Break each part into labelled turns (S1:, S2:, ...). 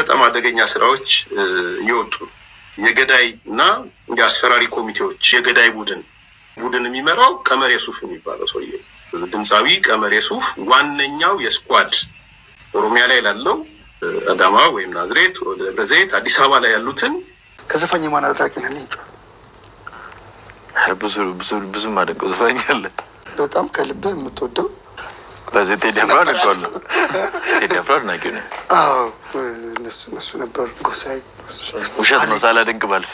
S1: በጣም አደገኛ ስራዎች ይወጡ የገዳይና ያስፈራሪ ኮሚቴዎች የገዳይ ቡድን የሚመራው ቀመር የሱፍ የሚባለው ሰውዬ ድምጻዊ ቀመር የሱፍ ዋነኛው የስኳድ ኦሮሚያ ላይ ላለው አዳማ ወይም ናዝሬት ወደ ደብረዘይት አዲስ አበባ ላይ ያሉትን
S2: ከዘፋኝ ማን አድራቂ ነህ ልንጮ
S3: ብዙ ማደንቀው ዘፋኝ አለ
S2: በጣም ከልብ የምትወደው
S3: በዚህ ቴዲያፍራድ ነው ቴዲያፍራድ ነው
S2: አዎ እነሱ ነበር ጎሳይ
S3: ውሸት ነው ሳላደንቅ ባልፍ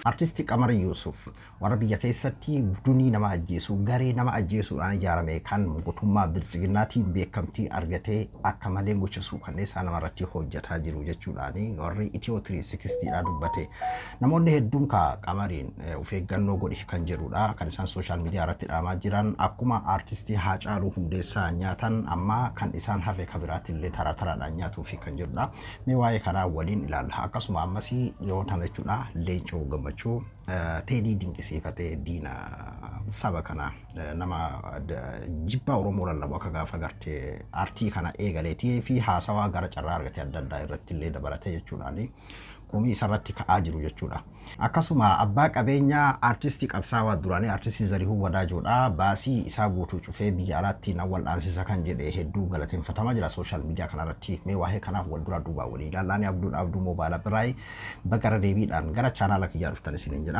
S4: አርቲስት ቀመር ዩሱፍ ወረብያ ከሰቲ ቡዱኒ ነማ አጄሱ ጋሬ ነማ አጄሱ አንጃራሜ ካን ጉቱማ ብልጽግናቲ ቤከምቲ አርገቴ አከማሌ ጎቸሱ ከነሳ ነማራቲ ሆጀታ ጅሩ ጀቹላኒ ወሪ ኢትዮ 360 ዳዱበቴ ነሞኔ ሄዱን ቀመሪን ኡፌገኖ ጎዲ ከንጀሩዳ ከንሳን ሶሻል ሚዲያ አራት ዳማ ጅራን አኩማ አርቲስት ሃጫሉ ሁንዴሳ ኛታን አማ ካን ኢሳን ሀፌ ከብራት ለተራተራ ዳኛቱ ፊ ከንጀሩዳ ሜዋይ ካና ወሊን ኢላል አከሱማ አመሲ የወታነቹላ ሌንቾ ገመቹ ቴዲ ድንቅሲፈቴ ዲና ሰበከና ነማ ጅባ ኦሮሞ ለለባ ከጋፋ ጋርቴ አርቲ ካና ኤገሌቲ ፊ ሃሳዋ ጋር ጨራ አርገት ያዳዳ ይረትል ደበረተ የቹላኒ ኮሚ ሰራቲ ከአጅሩ የቹላ አከሱማ አባ ቀበኛ አርቲስት ቀብሳዋ ዱራኒ አርቲስት ዘሪሁ ወዳጆዳ ባሲ ኢሳቦቱ ጩፌ ቢያራቲ ናወል አንሲሳ ካንጀደ ሄዱ ገለቴን ፈተማ ጅራ ሶሻል ሚዲያ ካናራቲ ሜዋሄ ካና ወልዱራ ዱባ ወሊ ላላኒ አብዱ ሞባይል ብራይ በቀረ ዴቪዳን ገራ ቻናል ከያሩፍተን ሲነንጀና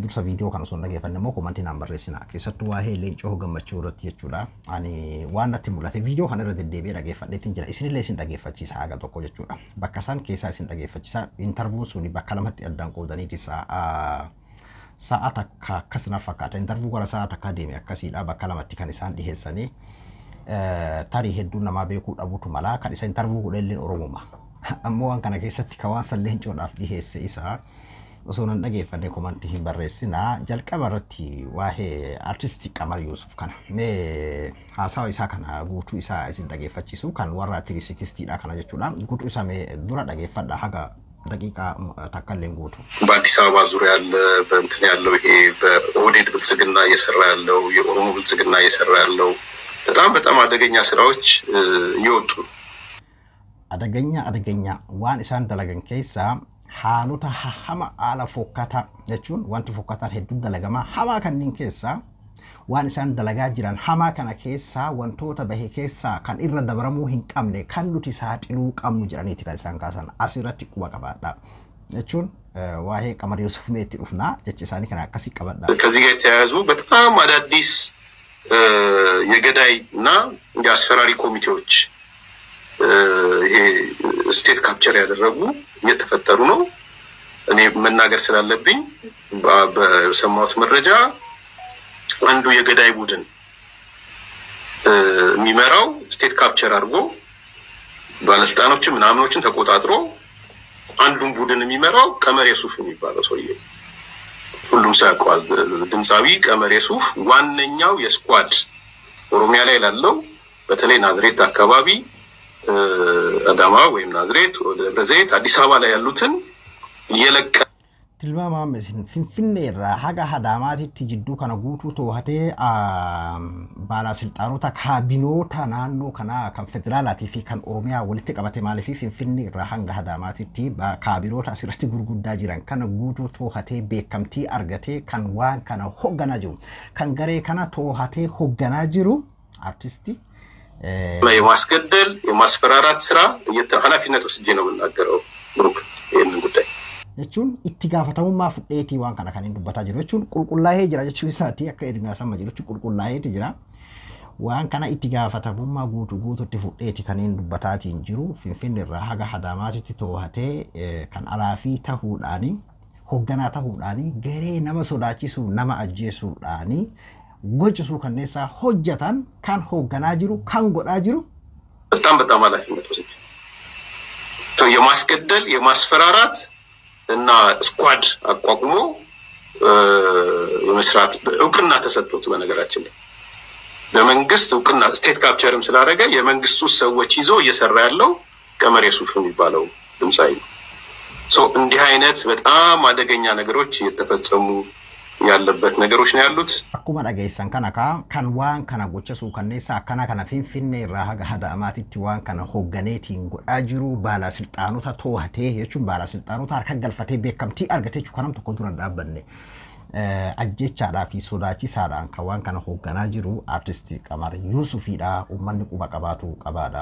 S4: ዱርሳ ቪዲዮ ካንሶ ነገፈነሞ ኮመንት ናምበር ሲና ከሰቱ ዋሄ ሌንጮ ገመቹ ረት የቹላ አኒ ዋናቲ ሙላቴ ቪዲዮ ካነረ ዴቤ ዳገፈደት እንጀራ ኢስኒ ለሲን ዳገፈቺሳ አጋ ተቆ የቹላ በከሳን ኬሳ ሲን ዳገፈቺሳ ኢንተርቪው bakkalamatti addaan qoodaniiti sa'ata akkasina fakkaata interview gara sa'ata akka deeme akkasiidha bakkalamatti kan isaan dhiheessanii tarii hedduu namaa beekuu dhabuutu mala kan isa interview godhelleen oromuma ammoo waan kana keessatti kawaan salleen coodhaaf dhiheesse isaa osoo nan dhageeffanne komantii hin barreessina jalqaba irratti waa'ee artisti Qamar Yusuf kana mee haasawa isaa kana guutuu isaa isin dhageeffachiisu kan warra 360 dha kana jechuudha guutuu isaa mee dura dhageeffadha haga دقيقة تكلم قوته.
S1: بعد ساعة زوري على بنتني على هي بوديد بالسجننا يسرع له يقوموا بالسجننا يسرع له. بتعم أدقينيا سراوش يوتو.
S4: أدقينيا وان إنسان دلقن كيسا حالوتا هما على فوكاتا يجون وان تفوكاتا هدو دلقما هما كان نين كيسا وان إنسان دلقا جيران هما كان كيسا وان توتا بهي كيسا كان إرد دبرمو هنك أمني كان لوتي ساعت إلوك أمنو جيراني تكال إنسان كاسان أسيراتي كوا كباتا يجون واهي قمر يوسف ميتي رفنا جيساني كان كاسي كباتا
S1: كزيغة يتعزو بتقام عداديس يجداي نا ياسفراري كوميتيوش ستيت كابتشر ያደረጉ እየተፈጠሩ ነው እኔ መናገር ስላለብኝ በሰማሁት መረጃ አንዱ የገዳይ ቡድን የሚመራው ስቴት ካፕቸር አድርጎ ባለስልጣኖችን ምናምኖችን ተቆጣጥሮ አንዱን ቡድን የሚመራው ቀመር የሱፍ የሚባለው ሰውዬ ሁሉም ሰው ያውቀዋል ድምጻዊ ቀመር የሱፍ ዋነኛው የስኳድ ኦሮሚያ ላይ ላለው በተለይ ናዝሬት አካባቢ አዳማ ወይም ናዝሬት ወደ ደብረዘይት አዲስ አበባ ላይ ያሉትን የለቀ
S4: tilmaama mesin finfinneerra haga hadaamaatitti jidduu kana guutuu toohatee baala silxaanota kaabinoota naannoo kana kan federaalaatii fi kan oromiyaa walitti qabate maaliif finfinneerra hanga hadaamaatitti kaabinoota asirratti gurguddaa jiran kana guutuu toohatee beekamtii argatee kan waan kana hoogganaa jiru kan garee kana toohatee hoogganaa jiru artisti
S1: የማስገደል የማስፈራራት ስራ ኃላፊነት ወስጄ ነው የምናገረው ብሩክ ይሄንን ጉዳይ
S4: jechuun itti gaafatamummaa fudheetii waan kana kan hin dubbataa jiru jechuun qulqullaa'ee jira jechuun isaati akka Ermiyaas amma jiru jechuun qulqullaa'eeti jira waan kana itti gaafatamummaa guutuutti fudheetii kan hin dubbataatiin jiru finfinneerraa haga hadaamaatitti toohatee kan alaafii tahuudhaani hoogganaa tahuudhaani garee nama sodaachisuu nama ajjeesuudhaani gochisuu kanneessaa hojjetan kan hoogganaa jiru kan godhaa jiru
S1: በጣም ኃላፊነት ወስጄ የማስገደል የማስፈራራት እና ስኳድ አቋቁሞ የመስራት እውቅና ተሰጥቶት በነገራችን ላይ በመንግስት እውቅና ስቴት ካፕቸርም ስላደረገ የመንግስቱ ሰዎች ይዞ እየሰራ ያለው ቀመር የሱፍ የሚባለው ድምጻዊ ነው እንዲህ አይነት በጣም አደገኛ ነገሮች እየተፈጸሙ ያለበት ነገሮች ነው ያሉት።
S4: akkuma dhageessan kana kan waan kana gochasuu kanneessa akkana kana finfinnee irraa haga hadaamaatitti waan kana hoogganeetiin godhaa jiru baalasilxaanota to'atee jechuun baalasilxaanota harka galfatee beekamtii argatee jechuun kanam tokko dura dhaabbanne ajjechaadhaa fi sodaachisaadhaan kan waan kana hoogganaa jiru artistii Qamar Yuusufiidha. Uummanni quba qabaatu qabaadha.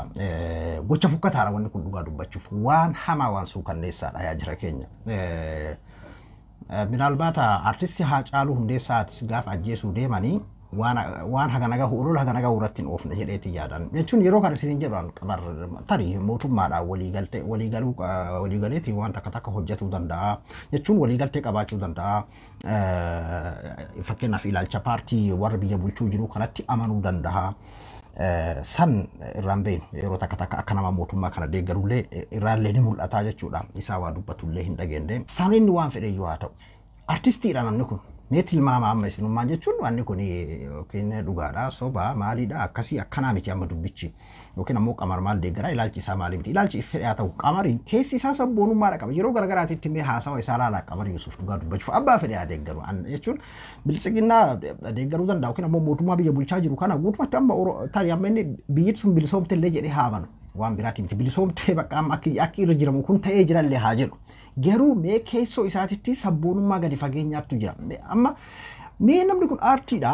S4: Gocha fukkataadha wanni kun dhugaa dubbachuuf waan hamaa waan suukanneessaadha yaa jira keenya. Minaalbaata artisti Haacaaluu Hundeessaatis gaafa ajjeesuu deemanii waan haganaga olola haganaga irratti oofne jedheeti yaadan. Jechuun yeroo kana isin jedhan Qamar tarii mootummaadhaan waliigaleetii waan takka hojjetuu danda'a. Jechuun waliigaltee qabaachuu danda'a. Fakkeenyaaf ilaalcha paartii warra biyya bulchuu jiru kanatti amanuu danda'a. San irraan beenu yeroo takka akka nama mootummaa kana deeggarullee irraallee ni mul'ata jechuudha. Isaa waa dubbatullee hin dhageenye. San inni waan fedhe yoo haa ta'u artistiidha namni kun. Mee tilmaama amma isinummaan jechuun wanni kun yookiin dhugaadha soba maaliidha akkasii akkanaa miti amma dubbichi yookiin ammoo Qamar maal deeggaraa ilaalchi isaa maali miti ilaalchi fedhe haa ta'u Qamariin keessi isaa sabboonummaadha qaba yeroo garagaraatitti mee haasawa isaa laalaa Qamar Yuusuf dhugaa dubbachuuf abbaa fedhe haa deeggaru jechuun bilisiginnaa deeggaruu danda'a yookiin ammoo mootummaa biyya bulchaa jiru kana guutumatti amma tarii amma inni biyyatti sun bilisoomte illee jedhee haamanu waan biraati miti bilisoomtee bakka amma akka irra jiramu kun ta'ee jirallee haa jedhu. Garuu mee keessoo isaatitti sabboonummaa gadi fageenyaatu jira. Amma mee namni kun aartiidha.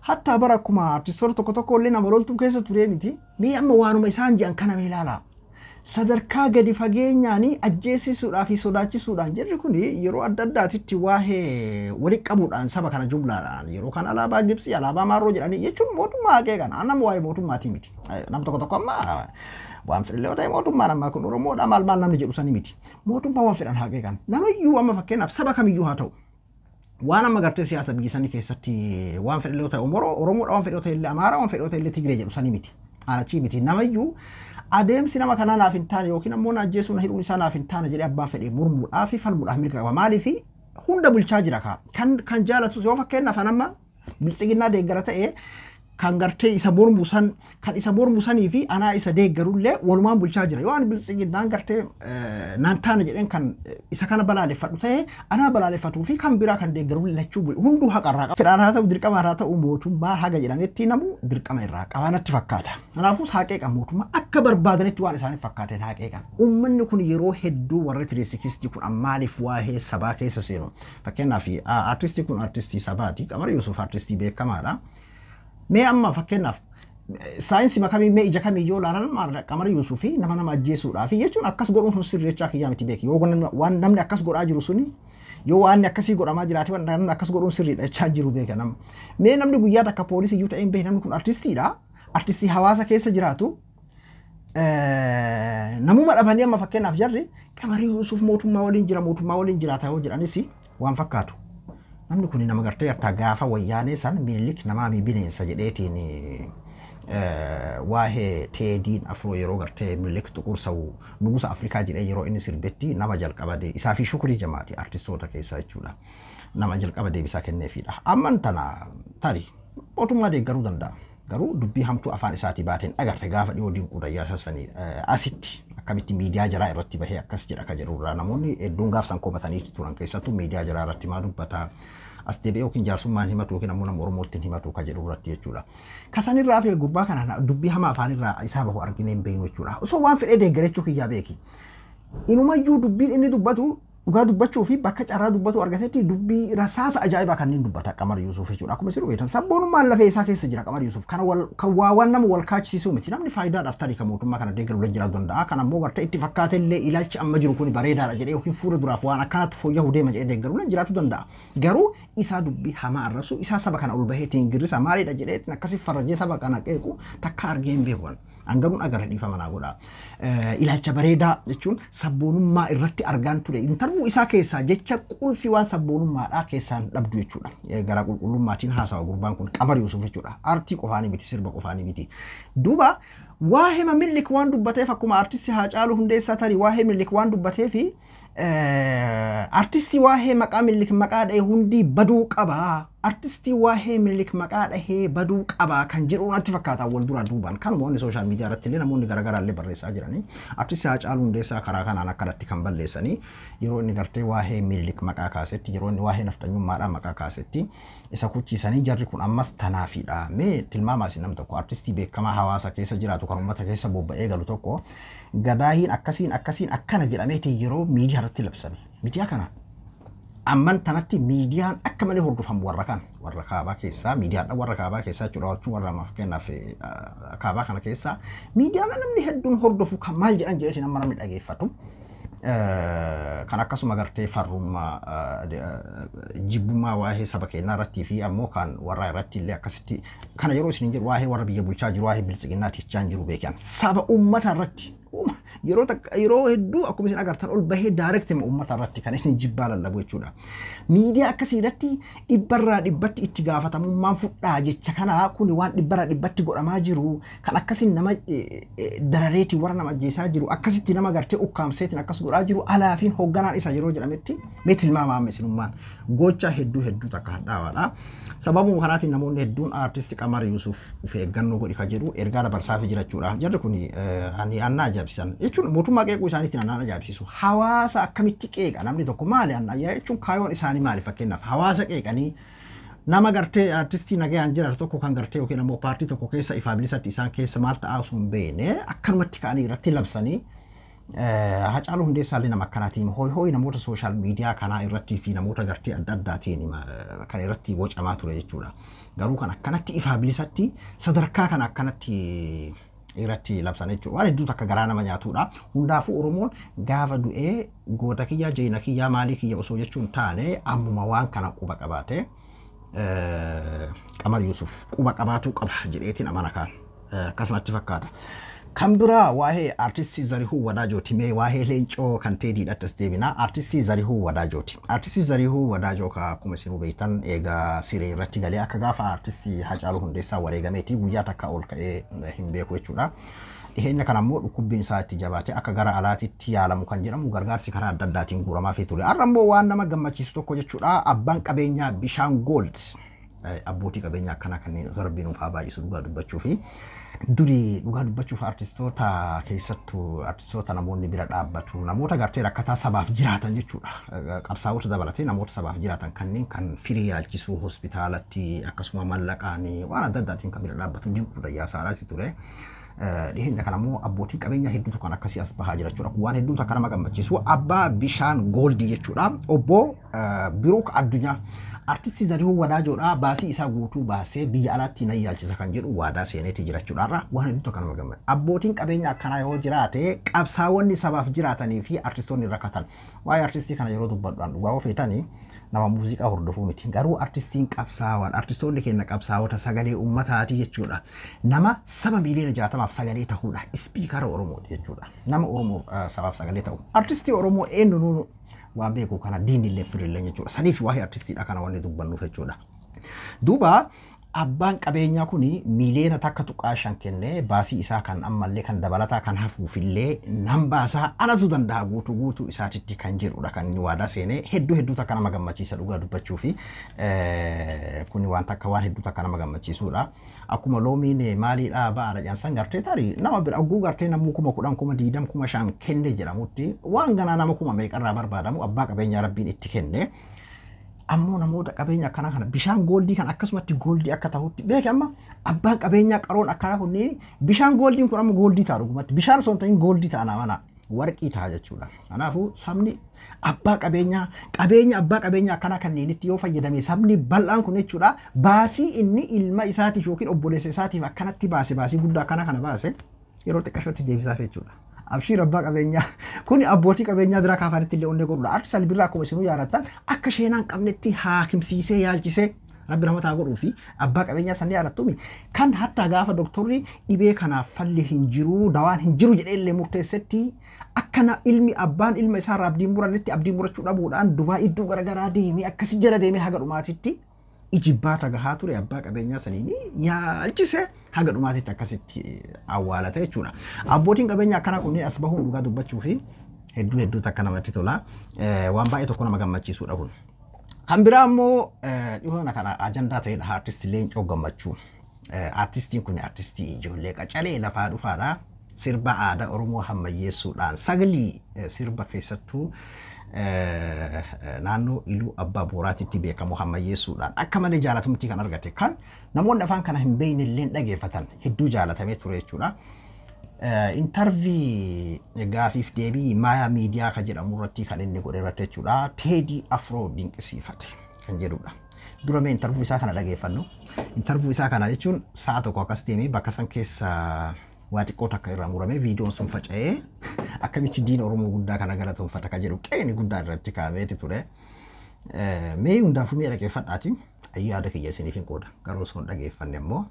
S4: Hatta bara akkuma artistoota tokko illee nama loltuu keessa ture miti. Mee amma waanuma isaan jedhan kana mee ilaala. Sadarkaa gadi fageenyaanii ajjeesisuudhaa fi sodaachisuudhaan jirri kun yeroo adda addaatitti waa'ee walitti qabuudhaan saba kana jumlaadhaan yeroo kan alaabaa Gibsii alaabaa Maarroo jedhanii jechuun mootummaa haqee kana nama waa'ee mootummaatii miti. Nam tokko amma waan fedhan ta'e mootummaan amma kun Oromoodha maal namni jedhu sanii miti. Mootummaa waan fedhan haqee kana namayyuu amma fakkeenyaaf saba kamiyyuu haa ta'u. Waan amma gartee siyaasa biyya sanii keessatti waan fedhan ta'e Oromoodha waan fedhan ta'e illee Amaaraa waan fedhan ta'e illee Tigree jedhu sanii miti. Anachi miti namayyuu adeemsi nama kanaa naaf hin taane yookiin ammoo ajjeesuun hidhuun isaa naaf hin taane jedhee abbaan fedhee murmuudhaa fi falmuudhaaf mirga qaba. Maaliif hunda bulchaa jira kan jaalatu yoo fakkeenyaaf amma bilisiginnaa deeggara ta'ee kan gartee isa mormu san kan isa mormu sanii fi anaa isa deeggarullee walumaan bulchaa jira. Yoo ani bilisiginnaan gartee naan taane jedheen kan isa kana balaaleffadhu ta'ee anaa balaaleffatuu fi kan biraa kan deeggarullee lachuu hunduu haqarraa qaba. Fedhaan haa ta'u dirqama haa ta'u mootummaa haga jedhametti namu dirqama irraa qabaanatti fakkaata. Kanaafuu haqeeqan mootummaa akka barbaadanitti waan isaaniif fakkaateen haqeeqan. Uummanni kun yeroo hedduu warri tiriisiksistii kun ammaaliif waa'ee sabaa keessa seenu. Fakkeenyaaf artistii kun artistii sabaati. Qamar Yuusuf artistii beekamaadha. Mee amma fakkeenyaaf saayinsii makamii mee ija kamiyyoo laalan Qamar Yuusufi nama ajjeesuudhaaf jechuun akkas godhuun sun sirreechaa kiyyaa miti beeki. Yoo waan namni akkas godhaa jiru suni yoo waan akkasii godhamaa jiraate waan namni akkas godhuun sirriidha jechaa jiru beeka nama. Mee namni guyyaa takka poolisii iyyuu ta'een beeki namni kun artistiidha. Artistii hawaasa keessa jiraatu. Namuma dhabanii amma fakkeenyaaf jarri Qamar Yuusuf mootummaa waliin jiraata yoo jedhanis waan fakkaatu. Namni kun nama gartee akka gaafa wayyaanee san Minilik namaa bineensa jedheetiin waa'ee Teediin Afroo yeroo gartee Minilik xuqursawu nugusa Afrikaa jedhee yeroo inni sirbetti nama jalqaba isaa fi Shukrii Jamaati artistoota keessaa jechuudha. Nama jalqaba deebisaa kenneefidha. Amman tana tarii mootummaa deeggaruu danda'a. Garuu dubbii hamtuu afaan isaatii baateen agarte gaafa dhiyoo dinquudayyaa sassanii asitti akkamitti miidiyaa jaraa irratti bahee akkas jedha ka jedhurraa namoonni hedduun gaafsan komatanii turan keessattuu miidiyaa jaraa irratti maa dubbata as deebi'ee yookiin jaarsummaan himatu yookiin ammoo nama Oromootiin himatu ka jedhu irratti jechuudha. Kasanirraa fi gubbaa kana dubbii hamaa afaanirraa isaa bahu arginee hin beeknu jechuudha. Osoo waan fedhee deeggarechuu kiyyaa beeki. Inumayyuu dubbiin inni dubbatu dhugaa dubbachuu fi bakka carraa dubbatu argatetti dubbii rasaasa ajaa'ibaa kanneen dubbata Qamar Yuusuf jechuudha. Akkuma isin beektan sabboonummaan lafee isaa keessa jira Qamar Yuusuf. Kan waan nama wal kaachisiisuu miti. Namni faayidaadhaaf tarii kan mootummaa kana deeggaruu jiraatu danda'a. Kan ammoo gartee itti fakkaate illee ilaalchi amma jiru kun bareedaadha jedhee yookiin fuula duraaf waan akkanatti fooyya'uu deema jedhee deeggaruu jiraatu danda'a. Garuu isaa dubbii hamaa arrasu isaa saba kana ol baheetiin girrisa maaliidha jedhee akkasii farrajee saba kana qeequ takka argee hin beekan. Angaruun agarra dhiifama naa godha. Ilaalcha bareedaa jechuun sabboonummaa irratti argaan ture. Intarvuu isaa keessaa jecha qulfii waan sabboonummaadhaa keessaan dhabdu jechuudha. Gara qulqullummaatiin haasawa gurbaan kun Qamar Yuusuf jechuudha. Aartii qofaanii miti sirba qofaanii miti. Duuba واهم ملك وان دبته فكما ارتستي هاجالو هنديسا تري واهم ملك وان دبته في ارتستي واهم مقام ملك مقاد هندي بدو قبا ارتستي واهم ملك مقاد بدو قبا كان جيرو انت فكاتا ولدورا دوبان كان مون سوشال ميديا رتلنا مون غرغر اللي بريسا جراني ارتستي هاجالو هنديسا كرا كان انا كرتي كان بلسني يرو ني غرتي واهم ملك مقا كاسيتي يرو ني واهم نفتنيو مادا مقا كاسيتي isa kuchi sani jarri kun ammas tanaafidha me tilmaama sinam tokko artisti beekama hawaasa keessa jiraatu kan ummata keessa bobba'ee galu tokko gadaahiin akkasiin akkana jedhameeti yeroo miidiyaa irratti labsame miidiyaa kana amman tanatti miidiyaan akka malee hordofamu warra kaabaa keessa miidiyaa warra kaabaa keessa jechuudha warra kennaaf kaabaa kana keessa miidiyaan namni hedduun hordofu kan maal jedhan jedhee nama namni dhageeffatu kan akkasuma gartee farrummaa jibbummaa waa'ee saba keenyaa irratti fi ammoo kan warra irratti illee akkasitti kana yeroo isin jedhu waa'ee warra biyya bulchaa jiru waa'ee bilisiginnaati jechaan jiru beekan saba ummata irratti yeroo hedduu akkuma isin agartan ol bahee direct ummata irratti kan isin jibbaa lallabu jechuudha miidiyaa akkasii irratti dhibbarraa dhibbatti itti gaafatamummaan fudhaa jecha kana kun waan dhibbarraa dhibbatti godhamaa jiru kan akkasiin nama darareetii warra nama ajjeesaa jiru akkasitti nama gartee ukkaamseetiin akkas godhaa jiru alaafiin hoogganaan isa yeroo jedhametti mee tilmaamaa isinummaan gocha hedduu takka hadhaawaadha sababuma kanaatiin namoonni hedduun artisti Qamar Yusuf of eeggannoo godhi ka jedhu ergaa dabarsaa fi jirachuudha jarri kun ani annaa ajaa'ibsiisan jechuun mootummaa qeequu isaaniitiin annaan ajaa'ibsiisu hawaasa akkamitti qeeqa namni tokko maali annaa jechuun kaayoon isaanii maali fakkeenyaaf hawaasa qeeqanii nama gartee artistii nagayaan jiraatu tokko kan gartee yookiin ammoo paartii tokko keessa ifaa bilisatti isaan keessa maal ta'aa osoo hin beekne akkanumatti ka'anii irratti labsanii Hacaaluu Hundeessaa illee nama akkanaatiin hooyi namoota sooshaal miidiyaa kanaa irratti fi namoota gartee adda addaatiin kan irratti bocamaa ture jechuudha. Garuu kan akkanatti ifaa bilisatti sadarkaa kan akkanatti irratti labsan jechuudha. Waan hedduutu akka garaa nama nyaatudha. Hundaafuu Oromoon gaafa du'ee goota kiyyaa jeena kiyyaa maalii kiyya osoo jechuun taane ammuma waan kana quba qabaate Qamar Yusuf quba qabaatuu qaba jedheetiin amana kaan akkasumatti fakkaata. Kambira waa'ee artistii Zarihuu Wadaajooti mee waa'ee leencoo kan ta'e diidhattas deebina artistii Zarihuu Wadaajooti. Artistii Zarihuu Wadaajoo akkuma isin beektan eegaa siree irratti galee akka gaafa artistii Hacaaluu Hundeessaa wareegameeti guyyaa takka ol ka'ee hin beeku jechuudha. Dhiheenya kana immoo dhukkubbiin isaa itti jabaatee akka gara alaatiitti yaalamu kan jedhamu gargaarsi karaa adda addaatiin guuramaa fi ture. Har'a immoo waan nama gammachiisu tokko jechuudha abbaan qabeenyaa Bishaan Gold abbootii qabeenyaa akkana kanneen rabbiin ufaa baay'isu dhugaa dubbachuu fi durii dhugaa dubbachuuf artistoota keessattuu artistoota namoonni bira dhaabbatu namoota gartee rakkataa sabaaf jiraatan jechuudha qabsaa'ota dabalatee namoota sabaaf jiraatan kanneen kan firii yaalchisuu hospitaalatti akkasuma mallaqaan waan adda addaatiin kan bira dhaabbatu jiruudha yaasaadhaati ture dhiheenya kana immoo abbootiin qabeenyaa hedduutu kan akkasii as bahaa jira jechuudha waan hedduutu akka nama gammachiisu abbaa Bishaan Goldii jechuudha obbo Biruuk Addunyaa artistii Zarihuu Wadaajoodha baasii isaa guutuu baasee biyya alaatti na yaalchisa kan jedhu waadaa seeneeti jirachuudhaarra waan hedduutu akka nama gammadu abbootiin qabeenyaa akkanaa yoo jiraate qabsaa'onni sabaaf jiraatanii fi artistoonni rakkatan waa'ee artistii kana yeroo dubbadhaan dhugaa ofeetanii nama muuziqaa hordofuu miti garuu artistiin qabsaawwan artistoonni keenya qabsaawota sagalee ummataati jechuudha nama saba miliyoona 60 sagalee ta'uudha ispiikara Oromooti jechuudha nama Oromoo sabaaf sagalee ta'u artistii Oromoo eenyuun waan beeku kana diinillee firillee jechuudha saniif waa'ee artistiidha kana wanni dubbannuuf jechuudha duuba abbaan qabeenyaa kuni miliyoona takka tuqaashan kennee baasii isaa kan ammallee kan dabalataa kan hafuufillee nan baasaa anatu danda'a guutuu isaatitti kan jirudha kan inni waadaa seenee hedduu takka nama gammachiisa dhugaa dubbachuu fi kuni waan takka waan hedduu takka nama gammachiisudha akkuma loomiin maaliidhaa ba'aadha jaansan gartee tarii nama bira oguu gartee namuu 10,000 20,000 5,000 kenne jedhamutti waan ganaa nama 1,000 barbaadamu abbaa qabeenyaa rabbiin itti kenne ammoo namoota qabeenya akkana kana Bishaan Goldii kan akkasumatti Goldii akka ta'utti beeki amma abbaan qabeenyaa qaroon akkana kunneen Bishaan Goldiin kun amma Goldii ta'a dhugumatti Bishaan osoo hin ta'in Goldii ta'a namana warqii ta'a jechuudha kanaafuu sabni abbaa qabeenyaa abbaa qabeenyaa akkana kanneenitti yoo fayyadame sabni bal'aan kun jechuudha baasii inni ilma isaatiif yookiin obboleessa isaatiif akkanatti baasii guddaa akkana kana baase yeroo xiqqashootti deebisaaf jechuudha. Abshir abbaa qabeenyaa kun abbootii qabeenyaa biraa kaafanitti illee onnee godhudha arti salbirraa akkuma isinuu yaadatan akka sheenaan qabnetti haakimsiisee yaalchisee rabbi nama taa godhuu fi abbaa qabeenyaa sanni yaadattuumi kan hatta gaafa doktorri dhibee kanaaf falli hin jiru dawaan hin jiru jedhee illee murteessetti akkana ilmi abbaan ilma isaa abdiin muranitti abdiin murachuu dhabuudhaan Dubaay iddoo garaagaraa deemee akkasi jala deemee haga dhumaatitti ijibbaata gahaa ture abbaa qabeenyaa saniin yaalchise haga dhumaatitti akkasitti awwaalate jechuudha. Abbootiin qabeenyaa akkana kunneen as bahuun dhugaa dubbachuu fi hedduu takka namatti tola. Waan baay'ee tokko nama gammachiisuudha kun. Kan biraa immoo dhihoona kana ajandaa ta'edha artistii Leencoo Gammachuu. Artistiin kun artistii ijoollee qacalee lafaa dhufaadha. Sirba aadaa Oromoo hammayyeessuudhaan sagalii sirba keessattuu naannoo Iluu Abbaa Booraatitti beekamu hammayyeessuudhaan akka malee jaalatamummaa kan argate kan namoonni afaan kana hin beekne illee dhageeffatan hedduu jaalatamee ture jechuudha. Intervii gaafiif deebii Maayaa Miidiyaa kan jedhamu irratti kan inni godhe irratti jechuudha. Teedii Afroo dinqisiifate kan jedhudha. Duramee intervii isaa kana dhageeffannu. Intervii isaa kana jechuun sa'a tokko akkas deemee bakka san keessa waa xiqqoo takka irraa muramee viidiyoon sun faca'ee akkamitti diina Oromoo guddaa kana galatoonfata kan jedhu qeeni guddaa irratti kaa'ameeti ture. Mee hundaafuu mee dhageeffadhaati. Yaada kiyya isiniif hin qooda. Garuu osoo hin dhageeffanne immoo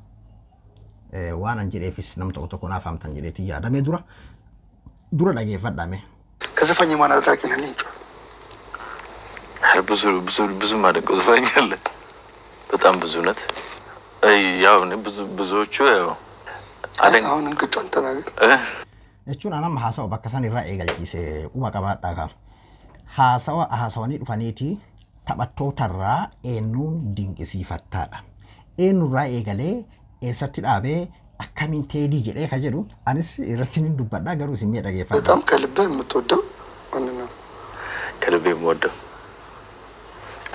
S4: waan an jedheefis nam tokko naaf hamtan jedheeti yaadame dura dhageeffadhame.
S2: ከዘፋኝ ማን አድራቂ ነህ ሌንጮ?
S3: ብዙ ማደንቀው ዘፋኝ አለ። በጣም ብዙ ነት ያው ብዙዎቹ ያው
S2: አሁን እንግጫን ተናገር
S4: jechuun anam haasawa bakka san irraa eegalchiise quba qabaadhaa ka haasawanii dhufaniiti taphattootarraa eenyuun dinqisiifattaadha. Eenyurraa eegalee eessatti dhaabee akkamiin teedii jedhee ka jedhu anis irratti nin dubbadhaa garuu isin mee dhageeffadha.
S2: በጣም ከልብህ የምትወደው ማን ነው?
S3: ከልቤ የምወደው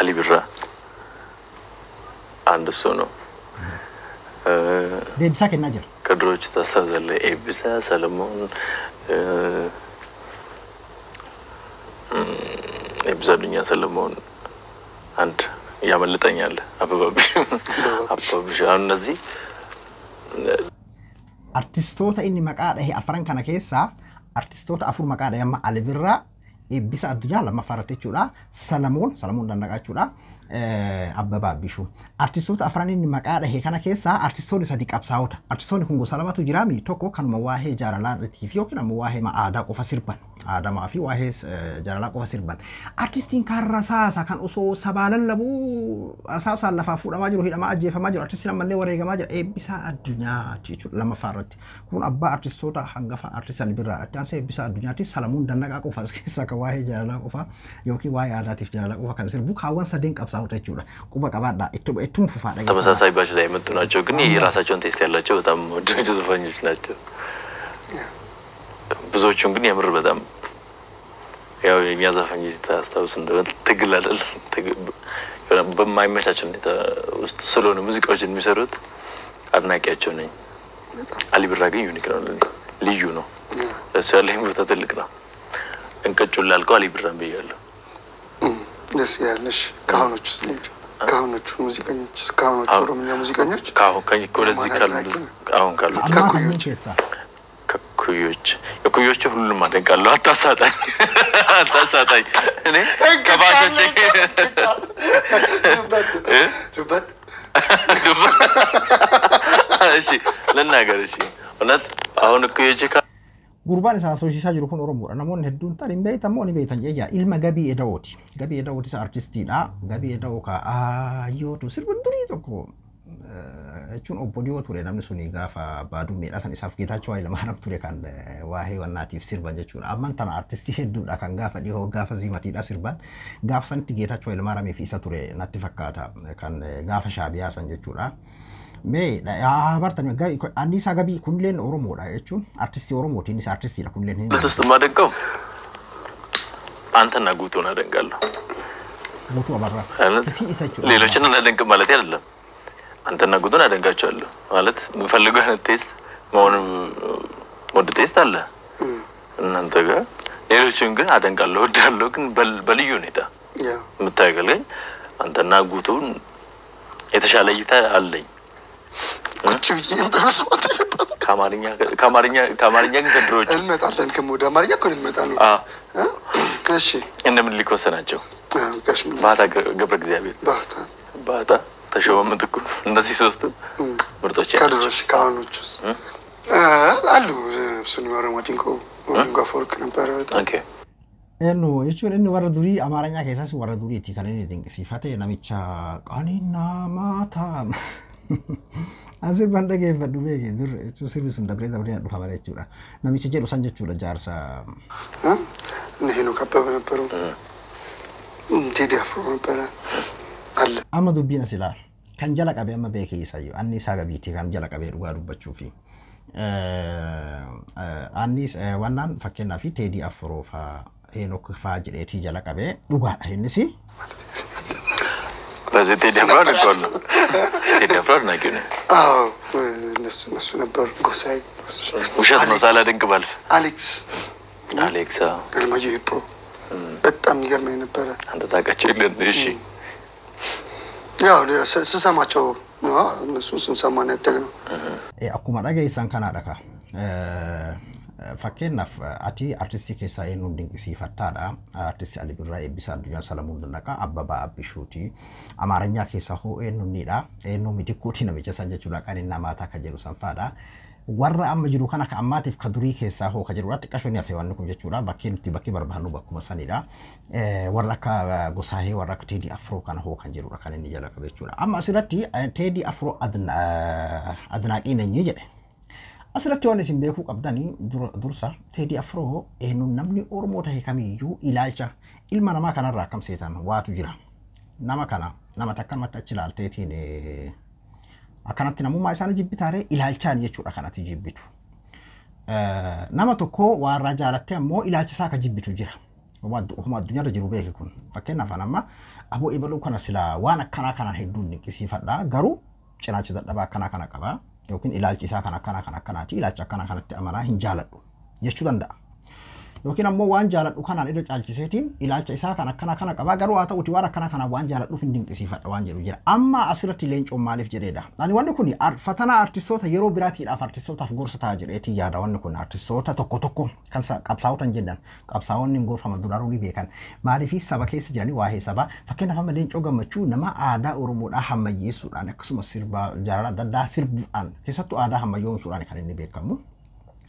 S3: አሊ ቢራ አንድ እሱ ነው።
S4: deebisaa kennaa jira.
S3: ከድሮች ታስታውሳለህ? ኤቢሳ ሰለሞን ኤቢሳ ዱኛ ሰለሞን አንድ ያመልጠኛል አበባብሽ አሁን እነዚህ
S4: artistoota inni maqaa dhahe afran kana keessaa artistoota afur maqaa dhahe amma Ali Birraa eebbisa addunyaa lammaffaa irratti jechuudha. Salamoon Dandaqaa jechuudha. Abbabaa Bishuu. Artistoota afran inni maqaa dhahe kana keessaa artistoonni sadi qabsaa'ota. Artistoonni kun gosa lamatu jira. Tokko kanuma waa'ee jaalalaatiif yookiin ammoo waa'ee aadaa qofa sirban. Aadamaa fi waa'ee jaalalaa qofa sirban. Artistiin kan rasaasa kan osoo sabaa lallabuu rasaasaan lafaa fuudhamaa jiru hidhamaa ajjeefamaa jiru. Artistiin ammallee wareegamaa jira. Eebbisa addunyaa jechuudha lammaffaa irratti. Kun abbaa artistoota hangafa artistii Birraa addaansa eebbisa addunyaatti Salamuun Dannaqaa qofa keessaa kan waa'ee jaalalaa qofa yookiin waa'ee aadaatiif jaalalaa qofa kan sirbu kaawwan sadeen qabsaa'ota jechuudha. Quba qabaadhaa ittuma fufaadha.
S3: ተመሳሳይ ባች ላይ የመጡ ናቸው ግን የራሳቸውን ቴስት ያላቸው በጣም ወዳጅ ዘፋኞች ናቸው። ብዙዎቹን ግን የምር በጣም ያው የሚያዘፋኝ ታስታውስ እንደሆነ ትግል አይደል በማይመቻቸው ሁኔታ ውስጥ ስለሆነ ሙዚቃዎችን የሚሰሩት አድናቂያቸው ነኝ። አሊ ቢራ ግን ዩኒክ ነው፣ ልዩ ነው። እሱ ያለኝ ቦታ ትልቅ ነው። እንቀጩን ላልከው አሊ ቢራን ብያለሁ።
S2: ደስ ያለሽ ካሁኖቹ ስለኝ ካሁኖቹ ሙዚቀኞች ካሁኖቹ ኦሮምኛ ሙዚቀኞች
S3: ወደዚህ ካሉ ከኩዮች የኩዮቹ ሁሉም አደንቃለሁ። አታሳጣኝ እኔ ከባሾቼ እሺ ልናገር እሺ እውነት አሁን ኩዮቼ
S4: gurbaan isaa soosisaa jiru kun Oromoodha. Namoonni hedduun ta'an hin beektamoo ni beektan jeeyaa. Ilma Gabii Edawooti. Gabii Edawootis artistiidha. Gabii Edawoo kaa'ayyootu sirba durii tokko jechuun obbo Dhiyoo ture namni suni gaafa baadummeedha san isaaf Geetaachoo Hayilamaariyaam ture kan waa'ee wannaatiif sirban jechuudha. Amman tana artistii hedduudha kan gaafa dhihoo gaafa zimatiidha sirban. Gaafa sanitti Geetaachoo Hayilamaariyaamiif isa ture natti fakkaata kan gaafa Shaabiyaa san jechuudha. Mee bartanii anniisaa Gabii kunilleen Oromoodha jechuun artistii Oromootiin isa artistiidha kunilleen hin
S3: በተስተ ማደንቀው አንተና ጉቶን አደንቃለሁ።
S4: ጉቶ አበራ ፊ isa jechuudha.
S3: ሌሎችን አደንቅ ማለት አይደለም። አንተና ጉቶን አደንቃቸዋለሁ ማለት የምፈልገው አይነት ቴስት መሆን ወደ ቴስት አለ እናንተ ጋር። ሌሎችን ግን አደንቃለሁ ወዳለሁ ግን በልዩ ሁኔታ የምታገለኝ አንተና ጉቶን የተሻለ እይታ አለኝ። ከአማርኛ ግን ዘንድሮች
S2: እንመጣለን። ወደ አማርኛ እኮ እንመጣለን። እሺ
S3: እንደምን ሊኮሰናቸው ባህታ ገብረ እግዚአብሔር ባህታ ተሾመ ምትኩ እነዚህ ሶስቱ ምርጦች
S2: ከድሮች ካሁኖቹስ አሉ። እሱን ማረማ ዲንቆ አፈወርቅ ነበር በጣም
S4: Eno jechuun inni warra durii Amaaranyaa keessaas warra duriiti kan inni dinqisiifate namicha qaniinaa maataa asii ban dhageeffadhu beeke dur jechuun sirbi sun dabree dhufa malee jechuudha. Namicha jedhu san jechuudha jaarsa.
S2: Nihinu kabbaba ነበሩ ቴዲ አፍሮ ነበረ አለ
S4: amma dubbiin as ilaala kan jala qabee amma beekee isayyoo anni isaa gabiitii kan jala qabee dhugaa dubbachuu fi annis wannaan fakkeenyaa fi Teedii Afroo faa Heenok faa jedheetii jala qabee dhugaadha innis.
S3: በዚህ ቴዲ አፍሮ አድርጓል። ቴዲ አፍሮ አድናቂ ነው።
S2: አዎ እነሱ ነበሩ። ጎሳዬ
S3: ውሸት ነው ሳላደንቅ ባልፍ አሌክስ
S2: አለማየሁ ሂፖ በጣም የሚገርመኝ ነበረ።
S3: አንተ ታውቃቸው የለን? እሺ
S2: ያው ስሰማቸው እነሱን ስንሰማ ነው ያደግነው።
S4: akkuma dhageessan kanaadha ka fakkeenyaaf ati artistii keessaa eenyuun dinqisiifattaadha. Artistii Ali Birraa Eebbisaa Addunyaa Salamuun Dandaqa Abbabaa Abbishuuti Amaaranyaa keessaa hoo eenyuunidha eenyuu mitikkuuti namicha san jechuudha kan inni namaataa ka jedhu sanfaadha. Warra amma jiru kana ka ammaatiif ka durii keessaa hoo ka jedhu xiqqashoonni hafee wanni kun jechuudha bakkee nuti bakkee barbaannu bakkuma sanidha. Warra akka Gosaahee warra akka Teedii Afroo kana hoo kan jedhudha kan inni jala qabe jechuudha. Amma asirratti Teedii Afroo adnaaqiin eenyu jedhe. Asirratti waan isin beekuu qabdanii dursa Teedii Afroo eenyuun namni Oromoo ta'e kamiyyuu ilaalcha ilma namaa kanarraa akkam seetan waatu jira. Nama kana nama takkanumatti achi ilaalteetiin akkanatti namummaa isaanii jibbitaaree ilaalchaan jechuudha kanatti jibbitu. Nama tokko waarraa jaalatte ammoo ilaalcha isaa akka jibbitu jira. Ofuma addunyaarra jiru beeke kun fakkeenyaaf amma aboo ebaluu kana silaa waan akkanaa kanaan hedduun dinqisiifadha garuu cinaacha dadhabaa akkanaa kana qaba. Yookiin ilaalchi isaa kan akkanaati ilaalcha akkana kanatti amanaa hin jaaladhu jechuu danda'a. Yookiin ammoo waan jaaladhu kanaan irra caalchiseetiin ilaalcha isaa kan akkana kana qaba garuu haa ta'uti waan akkana kana waan jaaladhuuf hin dinqisiifadha waan jedhu jira. Amma asirratti leencoon maaliif jedheedha. Ani wanni kun fatanaa artistoota yeroo biraatiidhaaf artistootaaf gorsa ta'a jedheetii yaada wanni kun artistoota tokko kan qabsaa'otan jedhan qabsaa'onni gorfama duraaruu ni beekan. Maaliif saba keessa jiranii waa'ee sabaa fakkeenyaaf amma leencoo gammachuu nama aadaa Oromoodhaa hammayyeessuudhaan akkasumas sirba jaalala adda addaa sirbuudhaan keessattuu aadaa hammayyoomsuudhaan kan inni beekamu.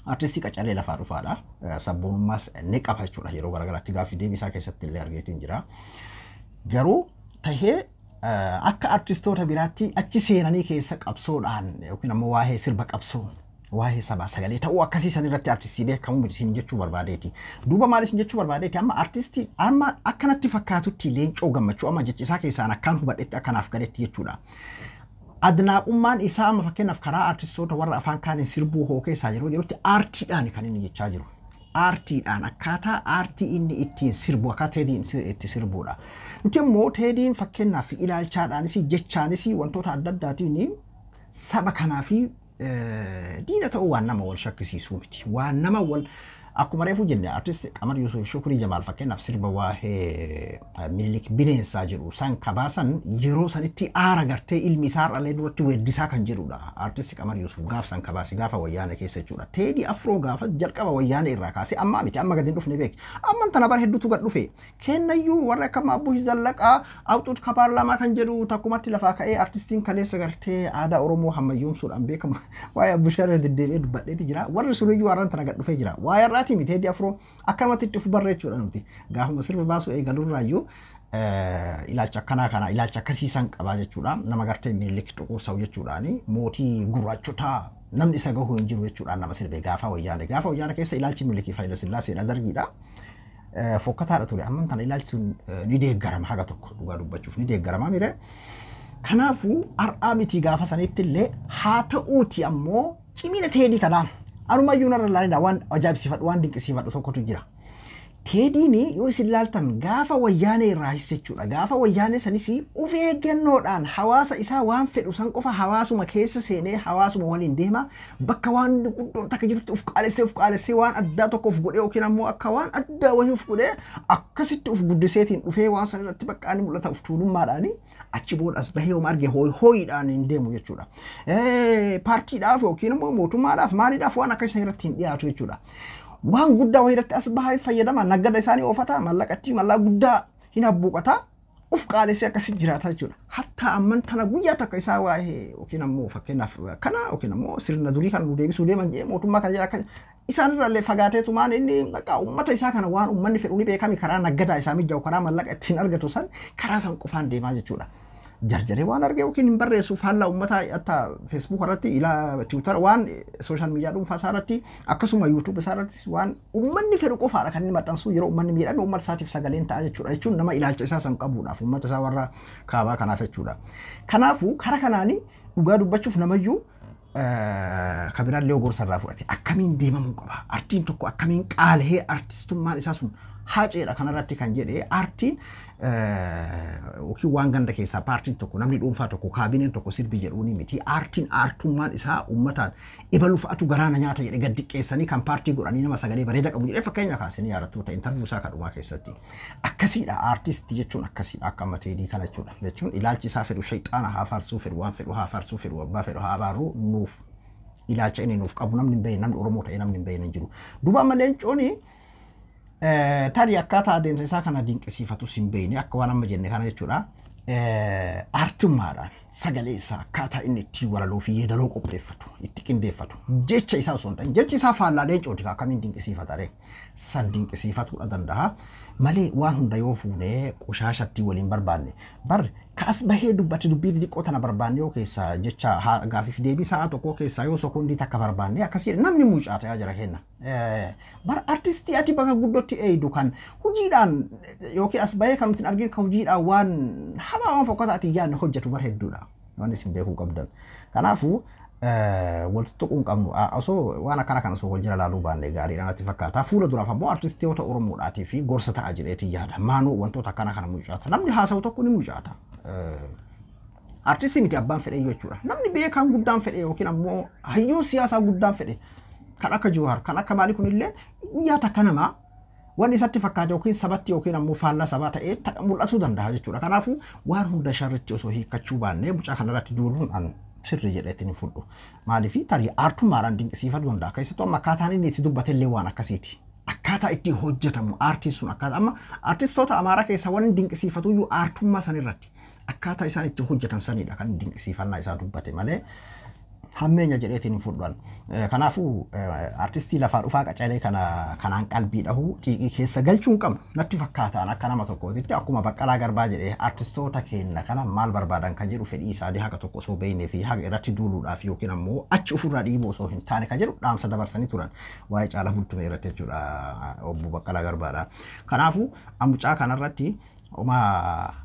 S4: Artistii qacalee lafaa dhufaadha. Sabboonummaas ni qaba jechuudha yeroo garagaraatti gaaffii deebii isaa keessatti illee argeetiin jira. Garuu tahee akka artistoota biraatti achi seenanii keessa qabsoodhaan yookiin ammoo waa'ee sirba qabsoo waa'ee sabaa sagalee ta'uu akkasii san irratti artistii beekamu miti jechuu barbaadeeti. Duuba maalis jechuu barbaadeeti amma artistii amma akkanatti fakkaatutti leencoo gammachuu amma jechi isaa keessaan akkaan hubadhetti akkanaaf galetti jechuudha. Adnaaqummaan isaa amma fakkeenyaaf karaa artistoota warra afaan kaaniin sirbuu hoo keessaa yerootti aartiidhaan kan inni jechaa jiru. Aartiidhaan akkaataa aartii inni ittiin sirbu akkaataa Teediin itti sirbuudha. Nuti immoo Teediin fakkeenyaaf ilaalchaadhaanis jechaanis wantoota adda addaatiin saba kanaa fi diina ta'uu waan nama wal shakkisiisuu miti. Waan nama wal akkuma reefu jenne artist Qamar Yusuf Shukrii Jamaal fakkeenyaaf sirba waa'ee Minilik bineensaa jedhu san kabaasan yeroo sanitti aara gartee ilmi isaa irrallee duratti weeddisaa kan jedhudha. Artist Qamar Yusuf gaaf san kabaase gaafa wayyaana keessa jechuudha. Teedii Afroo gaafa jalqaba wayyaana irraa kaase amma miti amma gadi dhufne beek. Amma tana bara hedduutu gad dhufe. Kennayyuu warra akka Maabush Zallaqaa Awxuut Kapaarlamaa kan jedhu takkumatti lafaa ka'ee artistiin kaleessa gartee aadaa Oromoo hammayyoomsuudhaan beekamu waa'ee Abushaarra deddeebi'ee dubbadheeti jira. Warri suniyyuu warraan tana gad dhufee jira. Waa'ee irraati Teedii Afroo akkamatti itti barreechuudha nuti gaafuma sirba baasuu eegalurraayyuu ilaalcha akkanaa kana ilaalcha akkasiisan qabaa jechuudha. Nama gartee Minilik Xuquursaa'u jechuudhaani mootii gurraachotaa namni isa gahu hin jiru jechuudhaan nama sirbe gaafa wayyaana keessa ilaalchi Minilikii Hayila Sillaaseedha dargiidha. Fokkataadha ture amma tana ilaalchi sun ni deeggarama haga tokko dhugaa dubbachuuf ni deeggarama mire. Kanaafuu har'aa miti gaafa sanitti illee haa ta'uuti ammoo cimina Teedii kanaa anumayyuu narra ilaalina waan ajaa'ibsiifadhu waan dinqisiifadhu tokkotu jira. Teediin yoo isin ilaaltan gaafa wayyaanee irraa jechuudha. Gaafa wayyaanee sanis of eeggannoodhaan hawaasa isaa waan fedhu san qofa hawaasuma keessa seenee hawaasuma waliin deema bakka waan guddoon takka jirutti of qaalessee waan addaa tokko of godhee yookiin ammoo akka waan addaa wayii of godhee akkasitti of guddiseetiin dhufee waan san irratti bakka ani mul'ata of tuulummaadhaani achi boodas bahee hooma arge hooyiidhaan hin deemu jechuudha. Paartiidhaaf yookiin immoo mootummaadhaaf maaliidhaaf waan akka isaan irratti hin dhiyaatu jechuudha. Waan guddaa wayii irratti as bahaa fayyadama naggada isaanii oofata mallaqatti mallaa guddaa hin abbuuqata of qaalessee akkasii jiraata jechuudha. Hatta amman tana guyyaa takka isaa waa'ee yookiin ammoo fakkeenyaaf kana yookiin ammoo sirna durii kan deebisuu deeman jee mootummaa kana jala isaan irraallee fagaateetu maan inni bakka uummata isaa kana waan uummanni fedhuuni beekami karaa naggadaa isaa mijjaa'u karaa mallaqa ittiin argatu san karaa san qofaan deemaa jechuudha. Jarjaree waan argee yookiin hin barreessuuf haala uummata akka Facebook irratti ilaa Twitter waan social media dhuunfaa isaa irratti akkasuma YouTube isaa irratti waan uummanni fedhu qofaadha kan inni maxxansu yeroo uummanni miidhame uummata isaatiif sagaleen ta'a jechuudha jechuun nama ilaalcha isaa san qabuudhaaf uummata isaa warra kaabaa kanaaf jechuudha. Kanaafuu karaa kanaanii dhugaa dubbachuuf namayyuu kabiraan Leewoo Gorsarraa fudhate akkamiin deemamuu qaba artiin tokko akkamiin qaala'ee artistummaan isaa sun haaceedha kanarratti kan jedhee artiin yookiin waan ganda keessaa paartiin tokko namni dhuunfaa tokko kaabineen tokko sirbi jedhuuni miti artiin artummaan isaa uummataan ibaluuf atu garaana nyaata jedhe gad diqqeessanii kan paartii godhanii nama sagalee bareeda qabu jedhee fakkeenya kaasanii yaadattoota intarviyuu isaa kadhumaa keessatti akkasiidha artistii jechuun akkasiidha akka mateedii kana jechuun ilaalchi isaa fedhu shayxaana haa faarsuu fedhu waan fedhu haa faarsuu fedhu abbaa fedhu haa abaaruu nuuf ilaalcha inni nuuf qabu namni hin beekne namni Oromoo ta'e namni hin beekne hin jiru duuba amma Leencooni tarii akkaataa adeemsa isaa kana dinqisiifatu hin beekne akka waan amma jenne kana jechuudha. Artummaadhaan sagalee isaa akkaataa inni itti walaloo fi yeedaloo qopheeffatu itti qindeeffatu jecha isaa osoo hin ta'in jechi isaa faallaa Leencooti akkamiin dinqisiifata ree san dinqisiifatuu danda'a malee waan hunda yoo fuunee qoshaashatti waliin barbaanne bar kaas bahee dubbatti dubbii xixiqqoo tana barbaanne yoo keessa jecha gaafiif deebii sa'a tokko keessa yoo sekondii takka barbaanne akkasii namni mucaata yaa jira kenna bar artistii ati bakka guddootti eeydu kan hojiidhaan yookiin as bahee kan nuti arginu kan hojiidhaan waan hamaa waan fokkata ati yaadne hojjetu bar hedduudha waan isin beekuu qabdan kanaafuu walitti tuquun qabnu osoo waan akkana kana osoo wal jala laaluu baanne gaariidhaan natti fakkaata fuula duraaf ammoo artistoota Oromoodhaatii fi gorsa ta'a jedheetii yaada maanuu wantoota akkana kana mucaata namni haasa'u tokko ni mucaata artistii miti abbaan fedhe jechuudha namni beekaan guddaan fedhe yookiin ammoo hayyuu siyaasaa guddaan fedhe kan akka Jawaar kan akka maalii kunillee guyyaa takka namaa waan isatti fakkaate yookiin sabatti yookiin ammoo faallaa sabaa ta'ee mul'atuu danda'a jechuudha kanaafuu waan hunda sharritti osoo hiikkachuu baannee mucaa kanarratti duuluun an sirri jedheetiin hin fudhu maaliif tarii artummaadhaan dinqisiifatu danda'a keessattuu amma akkaataan inni itti dubbatellee waan akkasiiti akkaataa itti hojjetamu aartiin sun akkaataa amma artistoota Amaaraa keessaa waan dinqisiifatu iyyuu aartummaa san irratti akkaataa isaan itti hojjetan sanidha kan dinqisiifannaa isaa dubbate malee hammeenya jedheetiin hin fudhan kanaafuu artistii lafaa dhufaa qacalee kanaan qalbii dhahu xiiqii keessa galchuu hin qabnu natti fakkaataan akka nama tokkootitti akkuma Baqqalaa Garbaa jedhee artistoota keenya kana maal barbaadan kan jedhu fedhii isaanii haga tokko osoo beeknee fi haga irratti duuluudhaaf yookiin ammoo achi ofirraa dhiibuu osoo hin taane kan jedhu dhaamsa dabarsanii turan waa'ee Caalaa Bultumee irratti jechuudha obbo Baqqalaa Garbaadha kanaafuu mucaa kanarratti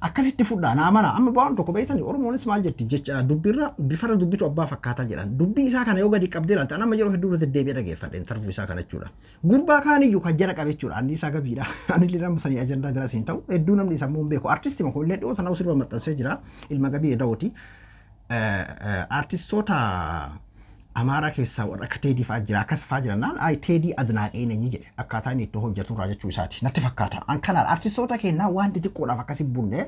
S4: akkasitti fudhaa naamana amma ba'aan tokko beeytanii Oromoonis maal jetti jecha dubbirra bifarra dubbitu abbaa fakkaataa jedhan dubbii isaa kana yoo gadi qabdee laata nama yeroo hedduu irratti deebi'ee dhageeffadhe intarviyuu isaa kana jechuudha gurbaa kaaniyyuu kan jala qabe jechuudha anni isaa gabiidha ani illee nama sanii ajandaa biraa siin ta'u hedduu namni isaa muun beeku artistii makoo illee dhiyoota nama sirba maxxansee jira ilma gabii edawooti artistoota Amaaraa keessaa warra akka Teedii fa'aa jira akkas fa'aa jira naan ay Teedii adnaaqee neenyi jedhe akkaataa inni itti hojjetu irraa jechuu isaati natti fakkaata an kanaan artistoota keenyaa waan xixiqqoodhaaf akkasi bunne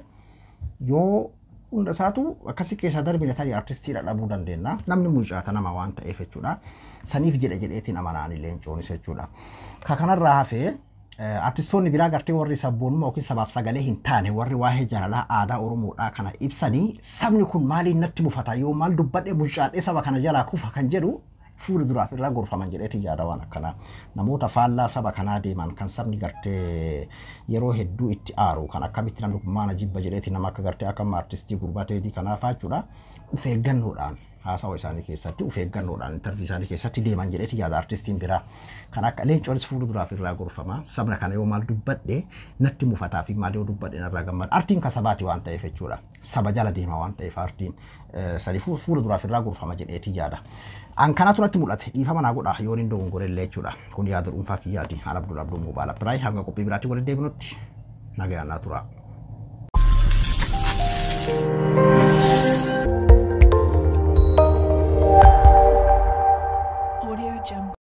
S4: yoo hunda isaatu akkasi keessa darbine tarii artistiidha dhabuu dandeenya namni mucaata nama waan ta'eef jechuudha saniif jedheetiin amanaan Leencoonis jechuudha ka kanarraa hafee artistoonni biraa gartee warri sabboonuma yookiin sabaaf sagalee hin taane warri waa'ee jaalalaa aadaa Oromoodhaa kana ibsanii sabni kun maaliin natti mufata yoo maal dubbadhe mucaadhee saba kana jalaa kufa kan jedhu fuula duraaf irraa gorfaman jedheetii yaada waan akkanaa namoota faallaa saba kanaa deeman kan sabni gartee yeroo hedduu itti aaru kan akkamitti namni kun maana jibba jedheetii nama akka gartee akkama artistii gurbaa Teedii kanaa faachuudha of eeggannoodhaan haasawa isaanii keessatti of eeggannoodhaan intarviyuu isaanii keessatti deeman jedheetii yaada artistiin biraa kan akka Leencoonis fuula duraaf irraa gorfama sabna kana yoo maal dubbadhe natti mufataa fi maal yoo dubbadhe narraa gammada artiin kan sabaati waan ta'eef jechuudha saba jala deema waan ta'eef artiin sadi fuula duraaf irraa gorfama jedheetii yaada an kanatu natti mul'ate dhiifama naa godha yoo hin dogongorellee jechuudha kun yaada dhuunfaa kiyyaati an Abdul Abduu Mubaala Biraay hanga qophii biraatti waliin deebinutti nagayaan naa tura.